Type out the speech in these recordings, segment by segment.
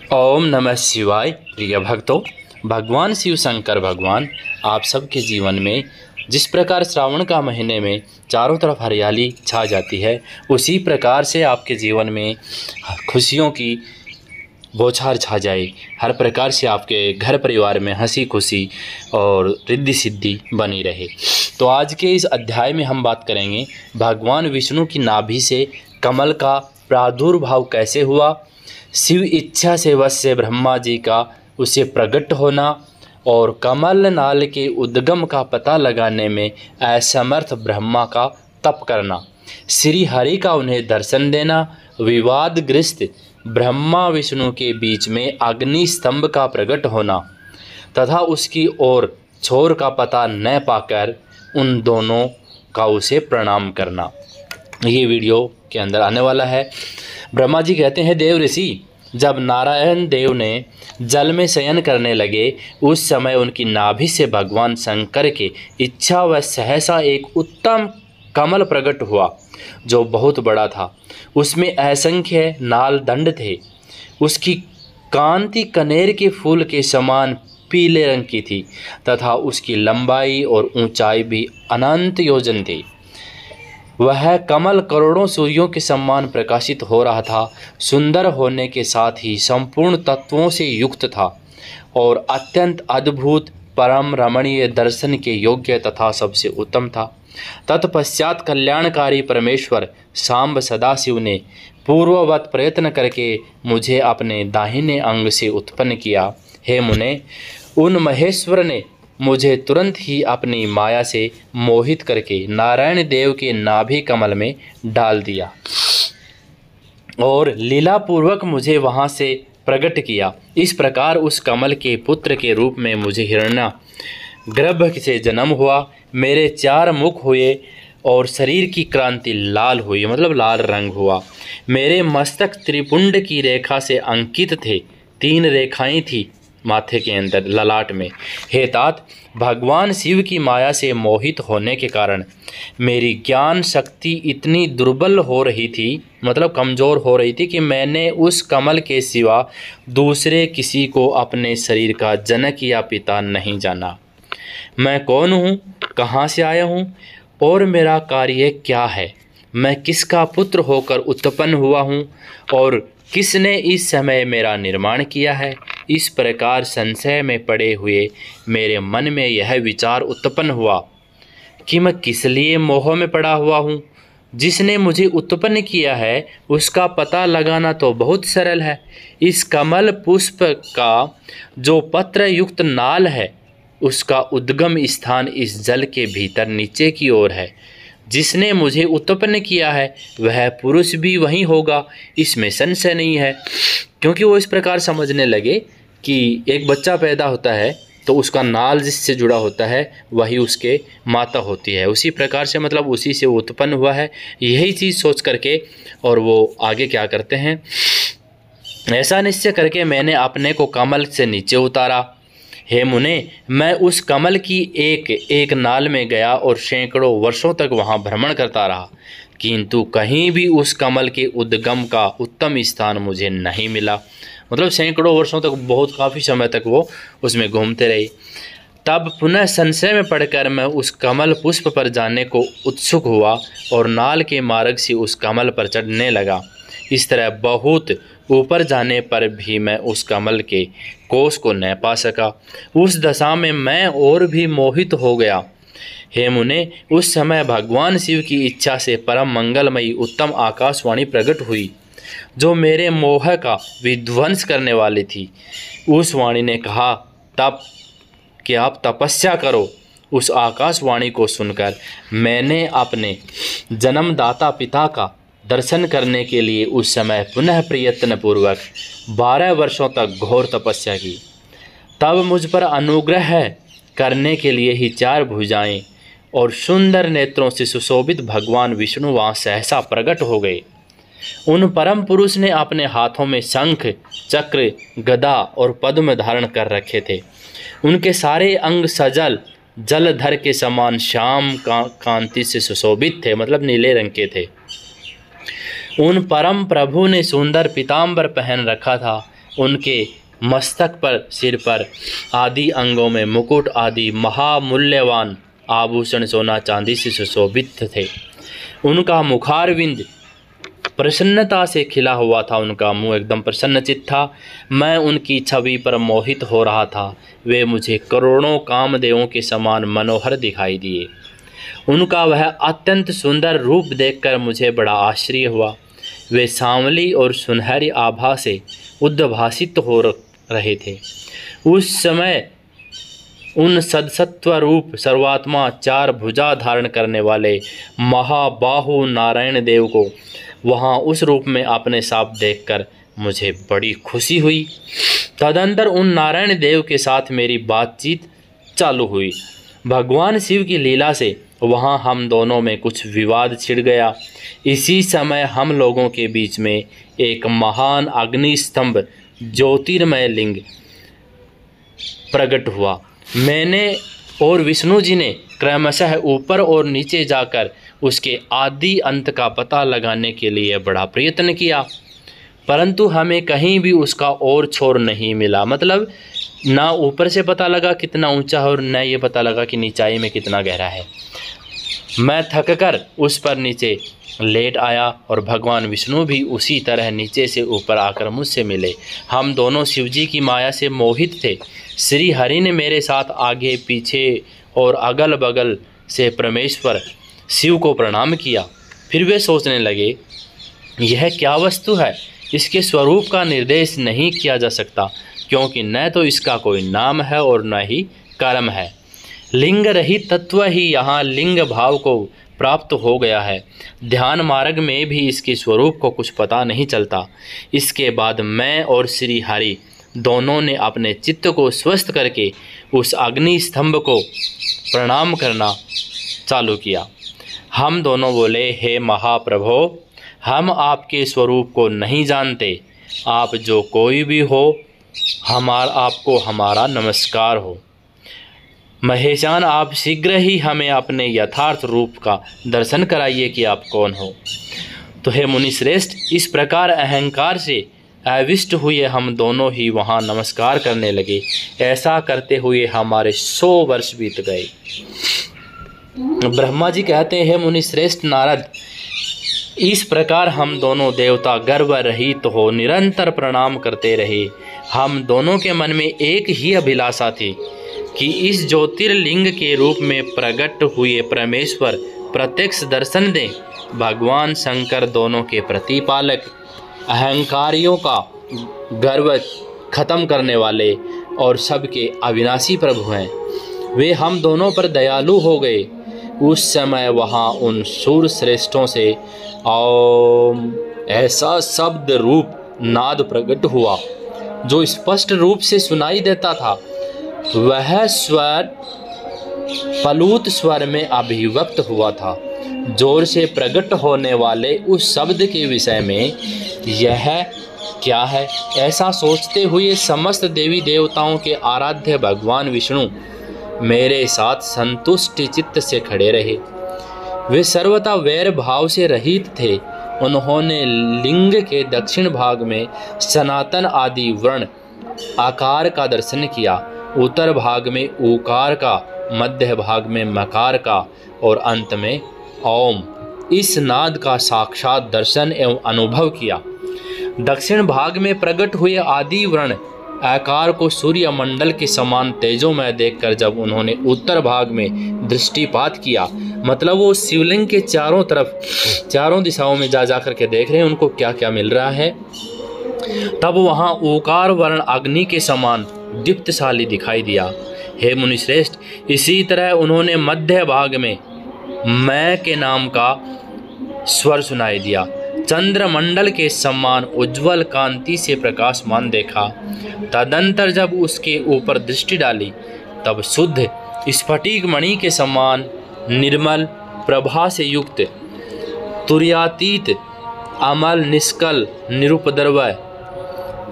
ओम नमः शिवाय। प्रिय भक्तों, भगवान शिव शंकर भगवान आप सबके जीवन में जिस प्रकार श्रावण का महीने में चारों तरफ हरियाली छा जाती है, उसी प्रकार से आपके जीवन में खुशियों की बौछार छा जाए। हर प्रकार से आपके घर परिवार में हंसी खुशी और रिद्धि सिद्धि बनी रहे। तो आज के इस अध्याय में हम बात करेंगे भगवान विष्णु की नाभि से कमल का प्रादुर्भाव कैसे हुआ, शिव इच्छा से वश से ब्रह्मा जी का उसे प्रकट होना और कमल नाल के उद्गम का पता लगाने में असमर्थ ब्रह्मा का तप करना, श्री हरि का उन्हें दर्शन देना, विवादग्रस्त ब्रह्मा विष्णु के बीच में अग्नि स्तंभ का प्रकट होना तथा उसकी ओर छोर का पता न पाकर उन दोनों का उसे प्रणाम करना। ये वीडियो के अंदर आने वाला है। ब्रह्मा जी कहते हैं, देव ऋषि जब नारायण देव ने जल में शयन करने लगे, उस समय उनकी नाभि से भगवान शंकर के इच्छा व सहसा एक उत्तम कमल प्रकट हुआ जो बहुत बड़ा था। उसमें असंख्य नाल दंड थे। उसकी कांति कनेर के फूल के समान पीले रंग की थी तथा उसकी लंबाई और ऊंचाई भी अनंत योजन थी। वह कमल करोड़ों सूर्यों के समान प्रकाशित हो रहा था। सुंदर होने के साथ ही संपूर्ण तत्वों से युक्त था और अत्यंत अद्भुत परम रमणीय दर्शन के योग्य तथा सबसे उत्तम था। तत्पश्चात कल्याणकारी परमेश्वर सांब सदाशिव ने पूर्ववत प्रयत्न करके मुझे अपने दाहिने अंग से उत्पन्न किया। हे मुने, उन महेश्वर ने मुझे तुरंत ही अपनी माया से मोहित करके नारायण देव के नाभि कमल में डाल दिया और लीलापूर्वक मुझे वहाँ से प्रकट किया। इस प्रकार उस कमल के पुत्र के रूप में मुझे हिरण्य गर्भ से जन्म हुआ। मेरे 4 मुख हुए और शरीर की क्रांति लाल हुई, मतलब लाल रंग हुआ। मेरे मस्तक त्रिपुंड की रेखा से अंकित थे। 3 रेखाएं थी माथे के अंदर ललाट में। हे तात, भगवान शिव की माया से मोहित होने के कारण मेरी ज्ञान शक्ति इतनी दुर्बल हो रही थी, मतलब कमज़ोर हो रही थी कि मैंने उस कमल के सिवा दूसरे किसी को अपने शरीर का जनक या पिता नहीं जाना। मैं कौन हूँ, कहाँ से आया हूँ और मेरा कार्य क्या है, मैं किसका पुत्र होकर उत्पन्न हुआ हूँ और किसने इस समय मेरा निर्माण किया है। इस प्रकार संशय में पड़े हुए मेरे मन में यह विचार उत्पन्न हुआ कि मैं किस लिए मोह में पड़ा हुआ हूँ। जिसने मुझे उत्पन्न किया है उसका पता लगाना तो बहुत सरल है। इस कमल पुष्प का जो पत्र युक्त नाल है, उसका उद्गम स्थान इस जल के भीतर नीचे की ओर है। जिसने मुझे उत्पन्न किया है वह पुरुष भी वही होगा, इसमें संशय नहीं है। क्योंकि वो इस प्रकार समझने लगे कि एक बच्चा पैदा होता है तो उसका नाल जिससे जुड़ा होता है वही उसके माता होती है, उसी प्रकार से मतलब उसी से वो उत्पन्न हुआ है। यही चीज़ सोच करके और वो आगे क्या करते हैं, ऐसा निश्चय करके मैंने अपने को कमल से नीचे उतारा। हे मुने, मैं उस कमल की एक एक नाल में गया और सैकड़ों वर्षों तक वहाँ भ्रमण करता रहा, किंतु कहीं भी उस कमल के उद्गम का उत्तम स्थान मुझे नहीं मिला। मतलब सैकड़ों वर्षों तक, बहुत काफ़ी समय तक वो उसमें घूमते रहे। तब पुनः संशय में पड़कर मैं उस कमल पुष्प पर जाने को उत्सुक हुआ और नाल के मार्ग से उस कमल पर चढ़ने लगा। इस तरह बहुत ऊपर जाने पर भी मैं उस कमल के कोष को न पा सका। उस दशा में मैं और भी मोहित हो गया। हे मुने, उस समय भगवान शिव की इच्छा से परम मंगलमयी उत्तम आकाशवाणी प्रकट हुई जो मेरे मोह का विध्वंस करने वाली थी। उस वाणी ने कहा, तब कि आप तपस्या करो। उस आकाशवाणी को सुनकर मैंने अपने जन्मदाता पिता का दर्शन करने के लिए उस समय पुनः प्रयत्नपूर्वक 12 वर्षों तक घोर तपस्या की। तब मुझ पर अनुग्रह करने के लिए ही 4 भुजाएं और सुंदर नेत्रों से सुशोभित भगवान विष्णु वहाँ सहसा प्रकट हो गए। उन परम पुरुष ने अपने हाथों में शंख, चक्र, गदा और पद्म धारण कर रखे थे। उनके सारे अंग सजल जलधर के समान श्याम कांति से सुशोभित थे, मतलब नीले रंग के थे। उन परम प्रभु ने सुंदर पीताम्बर पहन रखा था उनके मस्तक पर, सिर पर आदि अंगों में मुकुट आदि महामूल्यवान आभूषण सोना चांदी से सुशोभित थे। उनका मुखारविंद प्रसन्नता से खिला हुआ था, उनका मुंह एकदम प्रसन्नचित्त था। मैं उनकी छवि पर मोहित हो रहा था। वे मुझे करोड़ों कामदेवों के समान मनोहर दिखाई दिए। उनका वह अत्यंत सुंदर रूप देखकर मुझे बड़ा आश्चर्य हुआ। वे सांवली और सुनहरी आभा से उद्भासित हो रहे थे। उस समय उन सदसत्व रूप सर्वात्मा चार भुजा धारण करने वाले महाबाहु नारायण देव को वहाँ उस रूप में अपने साथ देखकर मुझे बड़ी खुशी हुई। तदंतर उन नारायण देव के साथ मेरी बातचीत चालू हुई। भगवान शिव की लीला से वहाँ हम दोनों में कुछ विवाद छिड़ गया। इसी समय हम लोगों के बीच में एक महान अग्नि स्तंभ ज्योतिर्मय लिंग प्रकट हुआ। मैंने और विष्णु जी ने क्रमशः ऊपर और नीचे जाकर उसके आदि अंत का पता लगाने के लिए बड़ा प्रयत्न किया, परंतु हमें कहीं भी उसका और छोर नहीं मिला। मतलब ना ऊपर से पता लगा कितना ऊंचा है और न ये पता लगा कि नीचाई में कितना गहरा है। मैं थककर उस पर नीचे लेट आया और भगवान विष्णु भी उसी तरह नीचे से ऊपर आकर मुझसे मिले। हम दोनों शिवजी की माया से मोहित थे। श्री हरि ने मेरे साथ आगे पीछे और अगल बगल से परमेश्वर शिव को प्रणाम किया। फिर वे सोचने लगे, यह क्या वस्तु है? इसके स्वरूप का निर्देश नहीं किया जा सकता, क्योंकि न तो इसका कोई नाम है और न ही कर्म है। लिंग रहित तत्व ही यहाँ लिंग भाव को प्राप्त हो गया है। ध्यान मार्ग में भी इसके स्वरूप को कुछ पता नहीं चलता। इसके बाद मैं और श्री हरि दोनों ने अपने चित्त को स्वस्थ करके उस अग्नि स्तंभ को प्रणाम करना चालू किया। हम दोनों बोले, हे महाप्रभो, हम आपके स्वरूप को नहीं जानते। आप जो कोई भी हो, आपको हमारा नमस्कार हो। महेशान, आप शीघ्र ही हमें अपने यथार्थ रूप का दर्शन कराइए कि आप कौन हो। तो हे मुनि श्रेष्ठ, इस प्रकार अहंकार से आविष्ट हुए हम दोनों ही वहाँ नमस्कार करने लगे। ऐसा करते हुए हमारे 100 वर्ष बीत गए। ब्रह्मा जी कहते हैं, हे मुनि श्रेष्ठ नारद, इस प्रकार हम दोनों देवता गर्व रहित हो निरंतर प्रणाम करते रहे। हम दोनों के मन में एक ही अभिलाषा थी कि इस ज्योतिर्लिंग के रूप में प्रकट हुए परमेश्वर प्रत्यक्ष दर्शन दें। भगवान शंकर दोनों के प्रतिपालक, अहंकारियों का गर्व खत्म करने वाले और सबके अविनाशी प्रभु हैं। वे हम दोनों पर दयालु हो गए। उस समय वहाँ उन सूर श्रेष्ठों से ओम ऐसा शब्द रूप नाद प्रकट हुआ जो स्पष्ट रूप से सुनाई देता था। वह स्वर पलूत स्वर में अभिव्यक्त हुआ था। जोर से प्रकट होने वाले उस शब्द के विषय में यह क्या है, ऐसा सोचते हुए समस्त देवी देवताओं के आराध्य भगवान विष्णु मेरे साथ संतुष्ट चित्त से खड़े रहे। वे सर्वथा वैर भाव से रहित थे। उन्होंने लिंग के दक्षिण भाग में सनातन आदि वर्ण आकार का दर्शन किया, उत्तर भाग में ऊकार का, मध्य भाग में मकार का और अंत में ओम इस नाद का साक्षात दर्शन एवं अनुभव किया। दक्षिण भाग में प्रकट हुए आदि वर्ण आकार को सूर्य मंडल के समान तेजोमय देखकर जब उन्होंने उत्तर भाग में दृष्टिपात किया, मतलब वो शिवलिंग के चारों तरफ चारों दिशाओं में जा कर के देख रहे हैं उनको क्या क्या मिल रहा है, तब वहाँ ओकार वर्ण अग्नि के समान दीप्तशाली दिखाई दिया। हे मुनिश्रेष्ठ, इसी तरह उन्होंने मध्य भाग में मैं के नाम का स्वर सुनाई दिया। चंद्रमंडल के समान उज्ज्वल कांति से प्रकाशमान देखा। तदंतर जब उसके ऊपर दृष्टि डाली तब शुद्ध स्फटिक मणि के समान निर्मल प्रभा से युक्त तुर्यातीत अमल निष्कल निरुपद्रवय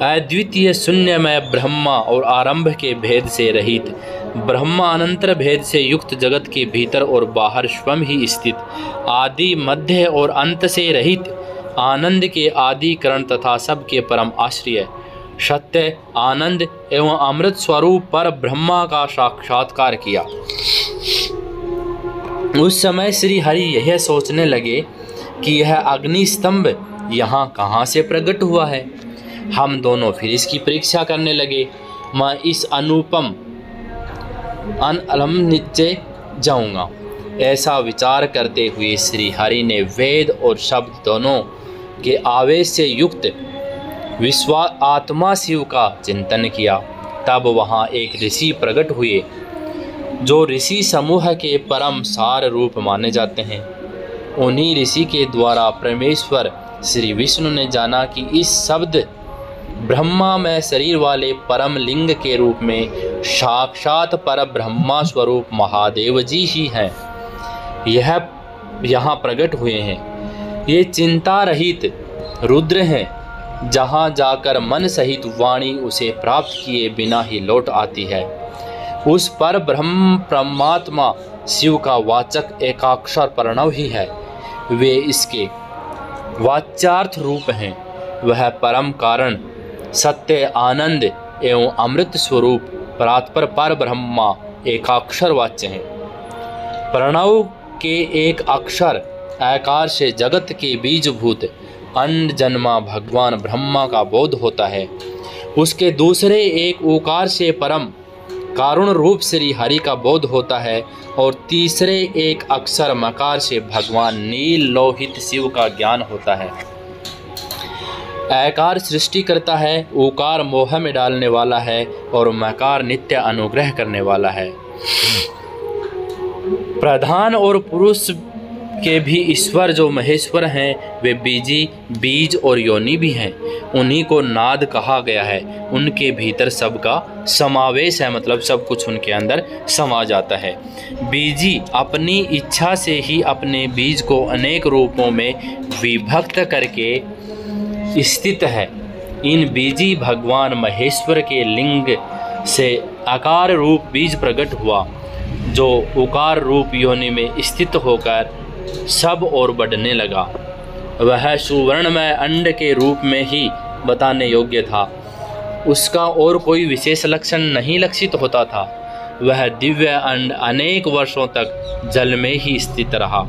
अद्वितीय शून्यमय ब्रह्मा और आरंभ के भेद से रहित ब्रह्मा अनंतर भेद से युक्त जगत के भीतर और बाहर स्वयं ही स्थित आदि मध्य और अंत से रहित आनंद के आदि करण तथा सबके परम आश्रय सत्य, आनंद एवं अमृत स्वरूप पर ब्रह्मा का साक्षात्कार किया। उस समय श्री हरि यह सोचने लगे कि यह अग्नि स्तंभ यहाँ कहाँ से प्रकट हुआ है। हम दोनों फिर इसकी परीक्षा करने लगे। मैं इस अनुपम अनलम नीचे जाऊँगा, ऐसा विचार करते हुए श्री हरि ने वेद और शब्द दोनों के आवेश से युक्त विश्वास आत्मा शिव का चिंतन किया। तब वहाँ एक ऋषि प्रकट हुए जो ऋषि समूह के परम सार रूप माने जाते हैं। उन्हीं ऋषि के द्वारा परमेश्वर श्री विष्णु ने जाना कि इस शब्द ब्रह्मा में शरीर वाले परम लिंग के रूप में साक्षात पर ब्रह्मा स्वरूप महादेव जी ही हैं। यह यहाँ प्रकट हुए हैं। ये चिंता रहित रुद्र हैं, जहाँ जाकर मन सहित वाणी उसे प्राप्त किए बिना ही लौट आती है। उस पर ब्रह्म परमात्मा शिव का वाचक एकाक्षर प्रणव ही है। वे इसके वाच्यार्थ रूप हैं। वह परम कारण, सत्य, आनंद एवं अमृत स्वरूप परात्पर पर ब्रह्मा एकाक्षर वाच्य हैं। प्रणव के एक अक्षर आकार से जगत के बीजभूत अन्न जन्मा भगवान ब्रह्मा का बोध होता है। उसके दूसरे एक ओकार से परम कारुण रूप श्री हरि का बोध होता है और तीसरे एक अक्षर मकार से भगवान नील लोहित शिव का ज्ञान होता है। ऐकार सृष्टि करता है, ओकार मोह में डालने वाला है और मकार नित्य अनुग्रह करने वाला है। प्रधान और पुरुष के भी ईश्वर जो महेश्वर हैं, वे बीज और योनि भी हैं। उन्हीं को नाद कहा गया है। उनके भीतर सबका समावेश है, मतलब सब कुछ उनके अंदर समा जाता है। बीजी अपनी इच्छा से ही अपने बीज को अनेक रूपों में विभक्त करके स्थित है। इन बीजी भगवान महेश्वर के लिंग से आकार रूप बीज प्रकट हुआ, जो उकार रूप योनि में स्थित होकर सब और बढ़ने लगा। वह सुवर्णमय अंड के रूप में ही बताने योग्य था। उसका और कोई विशेष लक्षण नहीं लक्षित होता था। वह दिव्य अंड अनेक वर्षों तक जल में ही स्थित रहा।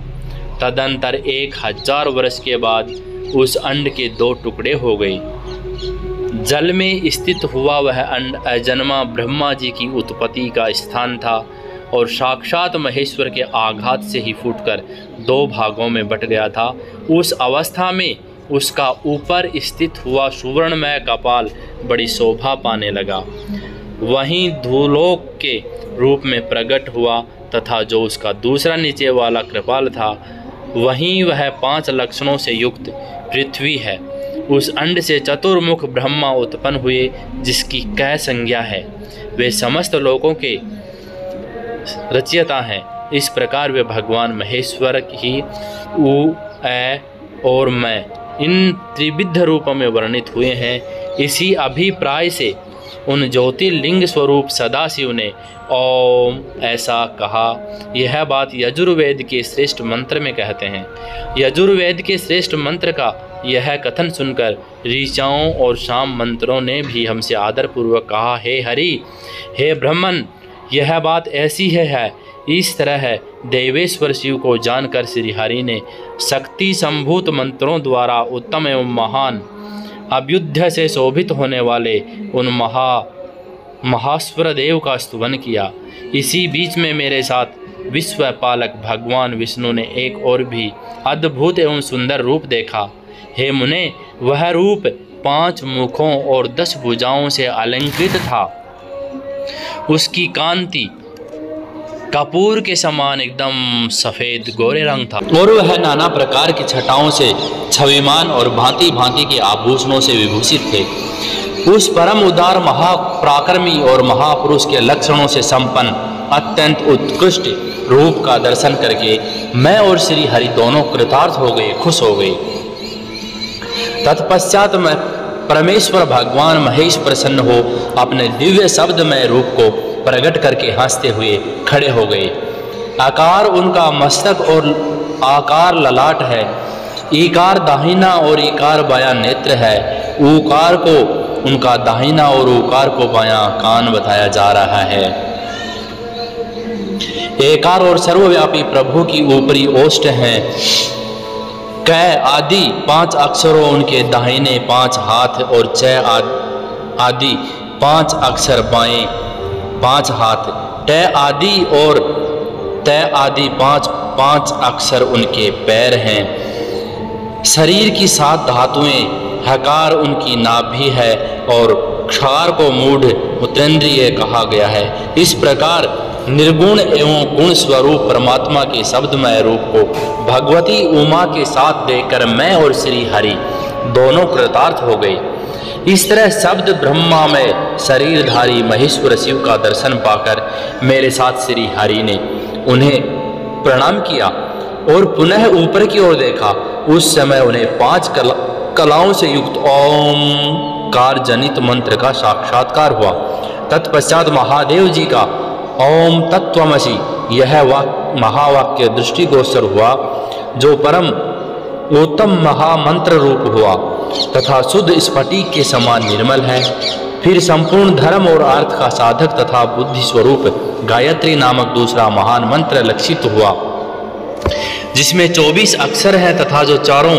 तदंतर 1000 वर्ष के बाद उस अंड के 2 टुकड़े हो गए। जल में स्थित हुआ वह अंड अजन्मा ब्रह्मा जी की उत्पत्ति का स्थान था और साक्षात महेश्वर के आघात से ही फूटकर 2 भागों में बट गया था। उस अवस्था में उसका ऊपर स्थित हुआ सुवर्णमय कपाल बड़ी शोभा पाने लगा। वहीं धूलोक के रूप में प्रकट हुआ तथा जो उसका दूसरा नीचे वाला कृपाल था, वहीं वह 5 लक्षणों से युक्त पृथ्वी है। उस अंड से चतुर्मुख ब्रह्मा उत्पन्न हुए, जिसकी कै संज्ञा है। वे समस्त लोकों के रचयिता हैं। इस प्रकार वे भगवान महेश्वर ही उ, ऐ और मैं इन त्रिविध रूपों में वर्णित हुए हैं। इसी अभिप्राय से उन ज्योतिर्लिंग स्वरूप सदाशिव ने ओम ऐसा कहा। यह बात यजुर्वेद के श्रेष्ठ मंत्र में कहते हैं। यजुर्वेद के श्रेष्ठ मंत्र का यह कथन सुनकर ऋचाओं और शाम मंत्रों ने भी हमसे आदरपूर्वक कहा, हे हरि, हे ब्रह्मन, यह बात ऐसी है। इस तरह है देवेश्वर शिव को जानकर श्री हरि ने शक्ति संभूत मंत्रों द्वारा उत्तम एवं महान अभ्युदय से शोभित होने वाले उन महास्वर देव का स्तुवन किया। इसी बीच में मेरे साथ विश्व पालक भगवान विष्णु ने एक और भी अद्भुत एवं सुंदर रूप देखा। हे मुने, वह रूप 5 मुखों और 10 भुजाओं से अलंकृत था। उसकी कांति कपूर के समान एकदम सफ़ेद गोरे रंग था और वह नाना प्रकार की छटाओं से छविमान और भांति भांति के आभूषणों से विभूषित थे। उस परम उदार महापराक्रमी और महापुरुष के लक्षणों से संपन्न अत्यंत उत्कृष्ट रूप का दर्शन करके मैं और श्री हरि दोनों कृतार्थ हो गए, खुश हो गए। तत्पश्चात मैं परमेश्वर भगवान महेश प्रसन्न हो अपने दिव्य शब्दमय रूप को प्रकट करके हंसते हुए खड़े हो गए। आकार उनका मस्तक और आकार ललाट है। ईकार दाहिना और ईकार बायां नेत्र है। ऊकार को उनका दाहिना और ओकार को बायां कान बताया जा रहा है। एकार और सर्वव्यापी प्रभु की ऊपरी ओष्ठ हैं। कै आदि 5 अक्षरों उनके दाहिने 5 हाथ और च आदि 5 अक्षर बाएं 5 हाथ। ट आदि और त आदि 5 अक्षर उनके पैर हैं। शरीर की 7 धातुएं, हकार उनकी नाभि है और क्षार को मूढ़ मूत्रेंद्रिय कहा गया है। इस प्रकार निर्गुण एवं गुण स्वरूप परमात्मा के शब्दमय रूप को भगवती उमा के साथ देखकर मैं और श्री हरि दोनों कृतार्थ हो गए। इस तरह शब्द ब्रह्मा में शरीरधारी महेश्वर शिव का दर्शन पाकर मेरे साथ श्री हरि ने उन्हें प्रणाम किया और पुनः ऊपर की ओर देखा। उस समय उन्हें 5 कलाओं से युक्त ओमकार जनित मंत्र का साक्षात्कार हुआ। तत्पश्चात महादेव जी का ओम तत्त्वमसि यह महावाक्य दृष्टिगोचर हुआ, जो परम उत्तम महामंत्र रूप हुआ तथा शुद्ध स्फटिक के समान निर्मल है। फिर संपूर्ण धर्म और अर्थ का साधक तथा बुद्धि स्वरूप गायत्री नामक दूसरा महान मंत्र लक्षित हुआ, जिसमें 24 अक्षर है तथा जो चारों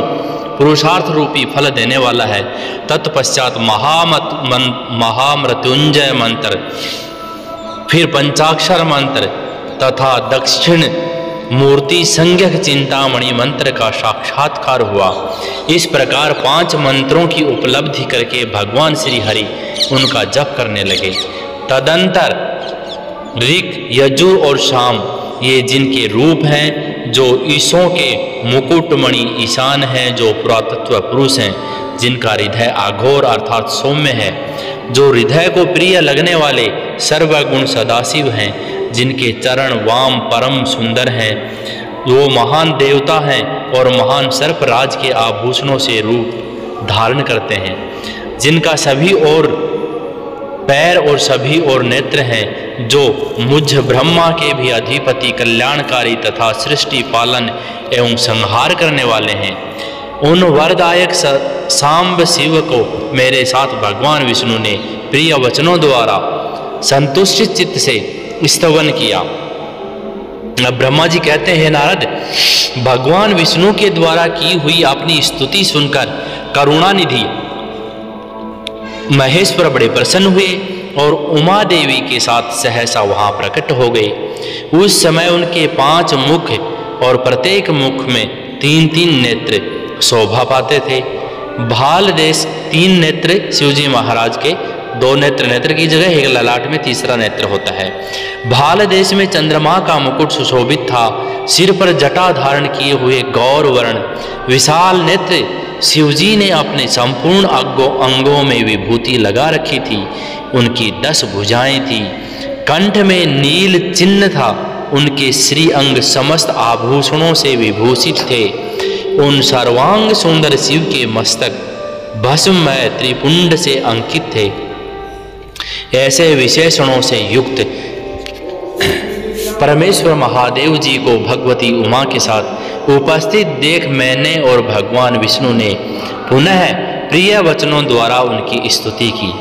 पुरुषार्थ रूपी फल देने वाला है। तत्पश्चात महामृत्युंजय मंत्र, फिर पंचाक्षर मंत्र तथा दक्षिण मूर्ति संज्ञक चिंतामणि मंत्र का साक्षात्कार हुआ। इस प्रकार 5 मंत्रों की उपलब्धि करके भगवान श्री हरि उनका जप करने लगे। तदंतर ऋक्, यजुर और साम ये जिनके रूप हैं, जो ईशों के मुकुटमणि ईशान हैं, जो पुरातत्व पुरुष हैं, जिनका हृदय अघोर अर्थात सौम्य है, जो हृदय को प्रिय लगने वाले सर्वगुण सदाशिव हैं, जिनके चरण वाम परम सुंदर हैं, वो महान देवता हैं और महान सर्पराज के आभूषणों से रूप धारण करते हैं, जिनका सभी ओर पैर और सभी ओर नेत्र हैं, जो मुझ ब्रह्मा के भी अधिपति कल्याणकारी तथा सृष्टि पालन एवं संहार करने वाले हैं। उन वरदायक सांब शिव को मेरे साथ भगवान विष्णु ने प्रिय वचनों द्वारा संतुष्ट चित्त से स्तवन किया। ब्रह्मा जी कहते हैं, नारद, भगवान विष्णु के द्वारा की हुई अपनी स्तुति सुनकर करुणानिधि महेश्वर बड़े प्रसन्न हुए और उमा देवी के साथ सहसा वहां प्रकट हो गए। उस समय उनके 5 मुख और प्रत्येक मुख में 3-3 नेत्र शोभा पाते थे। भाल देश 3 नेत्र शिवजी महाराज के, 2 नेत्र की जगह एक ललाट में तीसरा नेत्र होता है। भाल देश में चंद्रमा का मुकुट सुशोभित था। सिर पर जटा धारण किए हुए गौर वर्ण विशाल नेत्र शिवजी ने अपने संपूर्ण अंगों में विभूति लगा रखी थी। उनकी 10 भुजाएं थी। कंठ में नील चिन्ह था। उनके श्री अंग समस्त आभूषणों से विभूषित थे। उन सर्वांग सुंदर शिव के मस्तक भस्ममय त्रिपुंड से अंकित थे। ऐसे विशेषणों से युक्त परमेश्वर महादेव जी को भगवती उमा के साथ उपस्थित देख मैंने और भगवान विष्णु ने पुनः प्रिय वचनों द्वारा उनकी स्तुति की।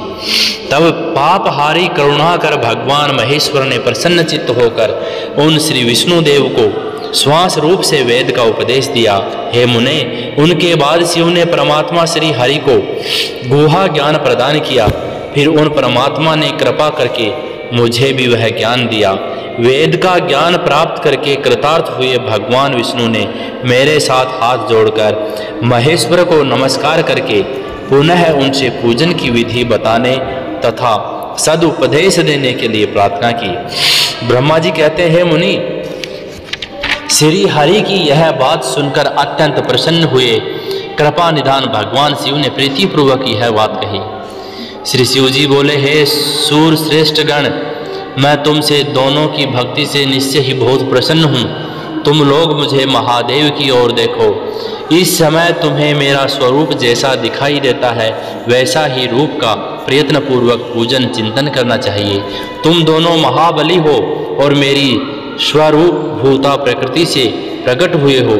तब पापहारी करुणाकर भगवान महेश्वर ने प्रसन्न चित्त होकर उन श्री विष्णुदेव को श्वास रूप से वेद का उपदेश दिया। हे मुने, उनके बाद शिव ने परमात्मा श्री हरि को गुहा ज्ञान प्रदान किया। फिर उन परमात्मा ने कृपा करके मुझे भी वह ज्ञान दिया। वेद का ज्ञान प्राप्त करके कृतार्थ हुए भगवान विष्णु ने मेरे साथ हाथ जोड़कर महेश्वर को नमस्कार करके पुनः उनसे पूजन की विधि बताने तथा सदुपदेश देने के लिए प्रार्थना की। ब्रह्मा जी कहते हैं, मुनि, श्री हरि की यह बात सुनकर अत्यंत प्रसन्न हुए। कृपा निधान भगवान शिव ने प्रीतिपूर्वक यह बात कही। श्री शिव जी बोले, हे सूर श्रेष्ठ गण, मैं तुमसे दोनों की भक्ति से निश्चय ही बहुत प्रसन्न हूँ। तुम लोग मुझे महादेव की ओर देखो। इस समय तुम्हें मेरा स्वरूप जैसा दिखाई देता है वैसा ही रूप का प्रयत्नपूर्वक पूजन चिंतन करना चाहिए। तुम दोनों महाबली हो और मेरी स्वरूप भूता प्रकृति से प्रकट हुए हो।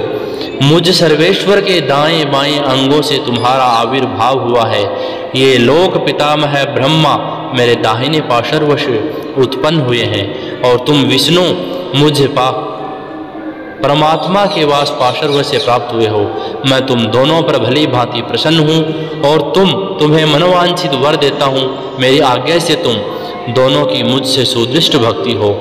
मुझ सर्वेश्वर के दाएं बाएं अंगों से तुम्हारा आविर्भाव हुआ है। ये लोक पितामह ब्रह्मा मेरे दाहिने पार्श्व से उत्पन्न हुए हैं और तुम विष्णु मुझ परमात्मा के वास पार्श्व से प्राप्त हुए हो। मैं तुम दोनों पर भली भांति प्रसन्न हूँ और तुम्हें मनोवांछित वर देता हूँ। मेरी आज्ञा से तुम दोनों की मुझसे सुदृष्ट भक्ति हो।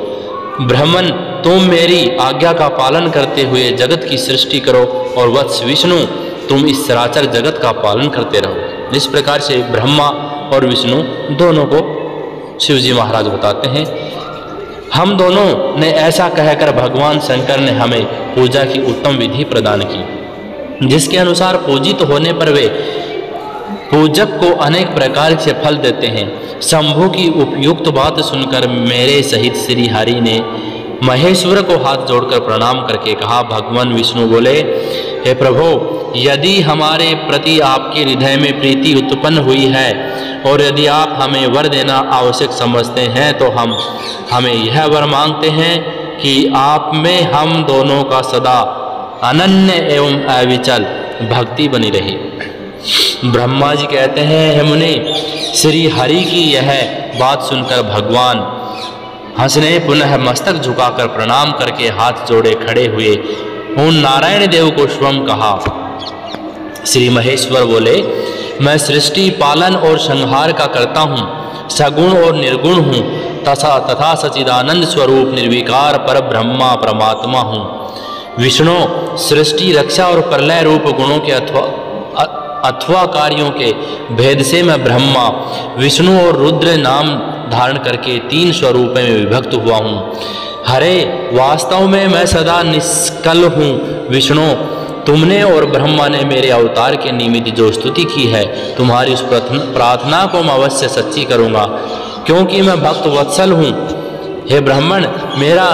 ब्रह्मन, तुम मेरी आज्ञा का पालन करते हुए जगत की सृष्टि करो और वत्स विष्णु, तुम इस चराचर जगत का पालन करते रहो। इस प्रकार से ब्रह्मा और विष्णु दोनों को शिव जी महाराज बताते हैं। हम दोनों ने ऐसा कहकर भगवान शंकर ने हमें पूजा की उत्तम विधि प्रदान की, जिसके अनुसार पूजित होने पर वे पूजक को अनेक प्रकार से फल देते हैं। शंभु की उपयुक्त बात सुनकर मेरे सहित श्री हरि ने महेश्वर को हाथ जोड़कर प्रणाम करके कहा। भगवान विष्णु बोले, हे प्रभु, यदि हमारे प्रति आपके हृदय में प्रीति उत्पन्न हुई है और यदि आप हमें वर देना आवश्यक समझते हैं तो हमें यह वर मांगते हैं कि आप में हम दोनों का सदा अनन्य एवं अविचल भक्ति बनी रही। ब्रह्मा जी कहते हैं, हे मुनि, श्री हरि की यह बात सुनकर भगवान हंसने पुनः मस्तक झुकाकर प्रणाम करके हाथ जोड़े खड़े हुए उन नारायण देव को स्वयं कहा। श्री महेश्वर बोले, मैं सृष्टि पालन और संहार का करता हूँ, सगुण और निर्गुण हूँ तथा सचिदानंद स्वरूप निर्विकार पर ब्रह्मा परमात्मा हूँ। विष्णु, सृष्टि रक्षा और प्रलय रूप गुणों के अथवा कार्यों के भेद से मैं ब्रह्मा, विष्णु और रुद्र नाम धारण करके तीन स्वरूप में विभक्त हुआ हूँ। हरे, वास्तव में मैं सदा निष्कल हूँ। विष्णु, तुमने और ब्रह्मा ने मेरे अवतार के निमित्त जो स्तुति की है, तुम्हारी उस प्रार्थना को मैं अवश्य सच्ची करूँगा, क्योंकि मैं भक्त वत्सल हूँ। हे ब्राह्मण, मेरा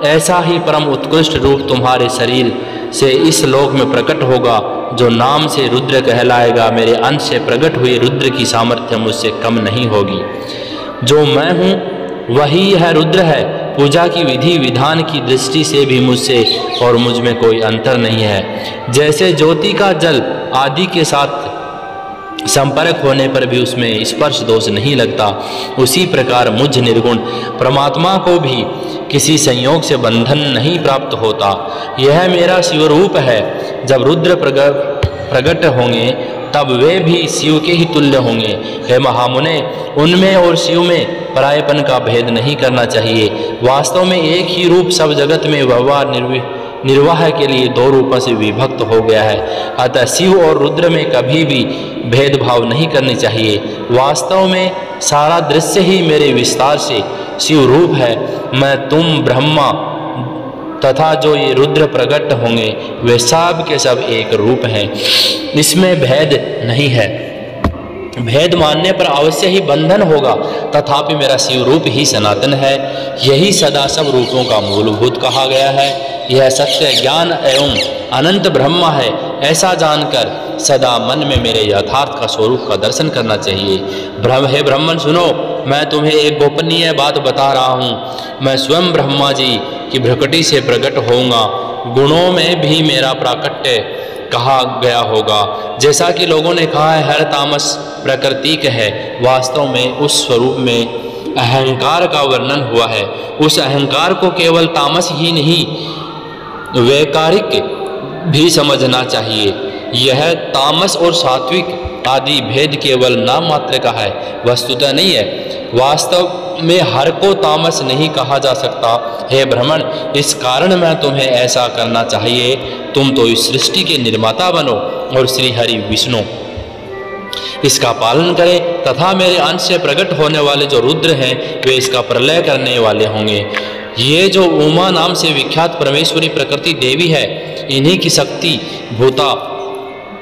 ऐसा ही परम उत्कृष्ट रूप तुम्हारे शरीर से इस लोक में प्रकट होगा, जो नाम से रुद्र कहलाएगा। मेरे अंश से प्रकट हुए रुद्र की सामर्थ्य मुझसे कम नहीं होगी। जो मैं हूँ वही यह रुद्र है। पूजा की विधि विधान की दृष्टि से भी मुझसे और मुझ में कोई अंतर नहीं है। जैसे ज्योति का जल आदि के साथ संपर्क होने पर भी उसमें स्पर्श दोष नहीं लगता, उसी प्रकार मुझ निर्गुण परमात्मा को भी किसी संयोग से बंधन नहीं प्राप्त होता। यह मेरा शिवरूप है। जब रुद्र प्रकट होंगे तब वे भी शिव के ही तुल्य होंगे। हे महामुने, उनमें और शिव में परायपन का भेद नहीं करना चाहिए। वास्तव में एक ही रूप सब जगत में व्यवहार निर्वाह के लिए दो रूपों से विभक्त हो गया है। अतः शिव और रुद्र में कभी भी भेदभाव नहीं करनी चाहिए। वास्तव में सारा दृश्य ही मेरे विस्तार से शिव रूप है। मैं, तुम, ब्रह्मा तथा जो ये रुद्र प्रकट होंगे वे सब के सब एक रूप हैं। इसमें भेद नहीं है। भेद मानने पर अवश्य ही बंधन होगा, तथापि मेरा शिव रूप ही सनातन है। यही सदा सब रूपों का मूलभूत कहा गया है। यह सत्य ज्ञान एवं अनंत ब्रह्मा है। ऐसा जानकर सदा मन में मेरे यथार्थ का स्वरूप का दर्शन करना चाहिए। हे ब्राह्मण, सुनो, मैं तुम्हें एक गोपनीय बात बता रहा हूँ। मैं स्वयं ब्रह्मा जी की भ्रकुटी से प्रकट होऊंगा। गुणों में भी मेरा प्राकट्य कहा गया होगा। जैसा कि लोगों ने कहा है, हर तामस प्राकृतिक है। वास्तव में उस स्वरूप में अहंकार का वर्णन हुआ है। उस अहंकार को केवल तामस ही नहीं, वैकारिक भी समझना चाहिए। यह तामस और सात्विक आदि भेद केवल नाम मात्र का है, वस्तुतः नहीं है। वास्तव में हर को तामस नहीं कहा जा सकता। हे ब्राह्मण, इस कारण मैं तुम्हें ऐसा करना चाहिए। तुम तो इस सृष्टि के निर्माता बनो और श्री हरि विष्णु इसका पालन करें, तथा मेरे अंश से प्रकट होने वाले जो रुद्र हैं वे इसका प्रलय करने वाले होंगे। ये जो उमा नाम से विख्यात परमेश्वरी प्रकृति देवी है, इन्हीं की शक्ति भूता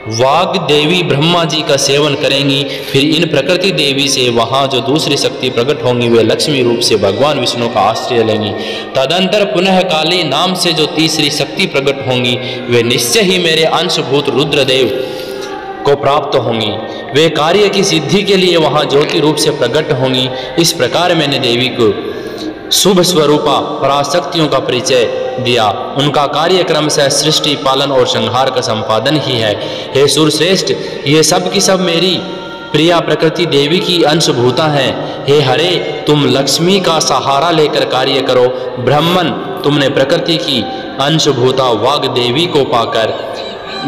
वाग देवी ब्रह्मा जी का सेवन करेंगी। फिर इन प्रकृति देवी से वहाँ जो दूसरी शक्ति प्रकट होंगी वे लक्ष्मी रूप से भगवान विष्णु का आश्रय लेंगी। तदंतर पुनः काली नाम से जो तीसरी शक्ति प्रकट होंगी वे निश्चय ही मेरे अंशभूत रुद्रदेव को प्राप्त होंगी। वे कार्य की सिद्धि के लिए वहाँ ज्योति रूप से प्रकट होंगी। इस प्रकार मैंने देवी को शुभ स्वरूपा पराशक्तियों का परिचय दिया। उनका कार्यक्रम से सृष्टि पालन और संहार का संपादन ही है। हे सूरश्रेष्ठ, ये सब की सब मेरी प्रिया प्रकृति देवी की अंशभूता हैं। हे हरे, तुम लक्ष्मी का सहारा लेकर कार्य करो। ब्राह्मण, तुमने प्रकृति की अंशभूता वाग देवी को पाकर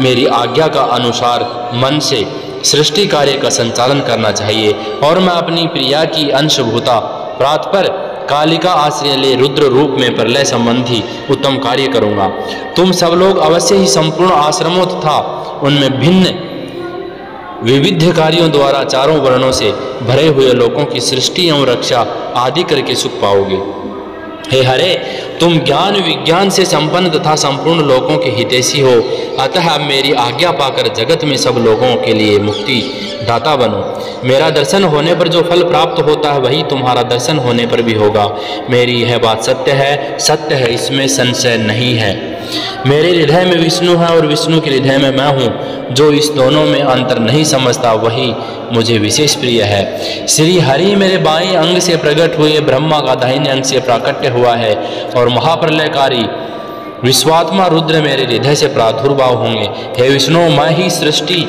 मेरी आज्ञा का अनुसार मन से सृष्टि कार्य का संचालन करना चाहिए, और मैं अपनी प्रिया की अंशभूता प्रातपर कालिका आश्रय ले रुद्र रूप में प्रलय संबंधी उत्तम कार्य करूंगा। तुम सब लोग अवश्य ही संपूर्ण आश्रमों तथा उनमें भिन्न विविध कार्यों द्वारा चारों वर्णों से भरे हुए लोगों की सृष्टि एवं रक्षा आदि करके सुख पाओगे। हे हरे, तुम ज्ञान विज्ञान से संपन्न तथा संपूर्ण लोगों के हितैषी हो, अतः मेरी आज्ञा पाकर जगत में सब लोगों के लिए मुक्ति दाता बनो। मेरा दर्शन होने पर जो फल प्राप्त होता है वही तुम्हारा दर्शन होने पर भी होगा। मेरी यह बात सत्य है, इसमें संशय नहीं है। मेरे हृदय में विष्णु है और विष्णु के हृदय में मैं हूँ। जो इस दोनों में अंतर नहीं समझता वही मुझे विशेष प्रिय है। श्री हरि मेरे बाएं अंग से प्रकट हुए, ब्रह्मा का दाहिने अंग से प्राकट्य हुआ है, और महाप्रलयकारी विश्वात्मा रुद्र मेरे हृदय से प्रादुर्भाव होंगे। हे विष्णु, मैं ही सृष्टि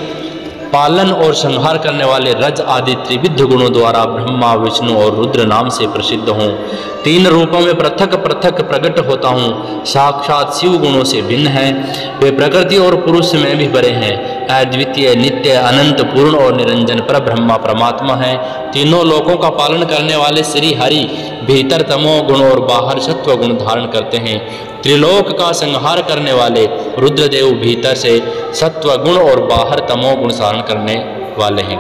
पालन और संहार करने वाले रज आदि त्रिविध गुणों द्वारा ब्रह्मा, विष्णु और रुद्र नाम से प्रसिद्ध हूँ। तीन रूपों में पृथक पृथक प्रकट होता हूँ। साक्षात शिव गुणों से भिन्न हैं। वे प्रकृति और पुरुष में भी बड़े हैं। अद्वितीय, नित्य, अनंत, पूर्ण और निरंजन पर ब्रह्मा परमात्मा है। तीनों लोकों का पालन करने वाले श्री हरि भीतर तमो गुण और बाहर सत्व गुण धारण करते हैं। त्रिलोक का संहार करने वाले रुद्रदेव भीतर से सत्व गुण और बाहर तमो गुण धारण करने वाले हैं,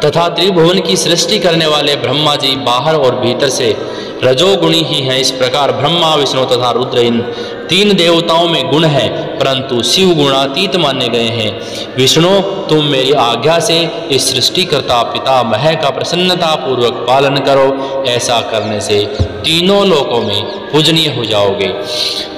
तथा त्रिभुवन की सृष्टि करने वाले ब्रह्मा जी बाहर और भीतर से रजोगुणी ही हैं। इस प्रकार ब्रह्मा, विष्णु तथा रुद्र इन तीन देवताओं में गुण है, परंतु शिव गुणातीत माने गए हैं। विष्णु, तुम मेरी आज्ञा से इस सृष्टिकर्ता पितामह का प्रसन्नता पूर्वक पालन करो। ऐसा करने से तीनों लोकों में पूजनीय हो जाओगे।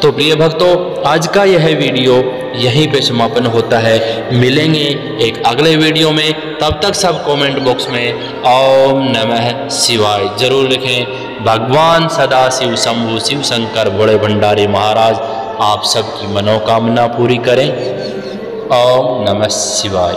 तो प्रिय भक्तों, आज का यह वीडियो यहीं पे समापन होता है। मिलेंगे एक अगले वीडियो में, तब तक सब कमेंट बॉक्स में ओम नमः शिवाय जरूर लिखें। भगवान सदाशिव शंभु शिव शंकर बड़े भंडारी महाराज आप सबकी मनोकामना पूरी करें। ओम नमः शिवाय।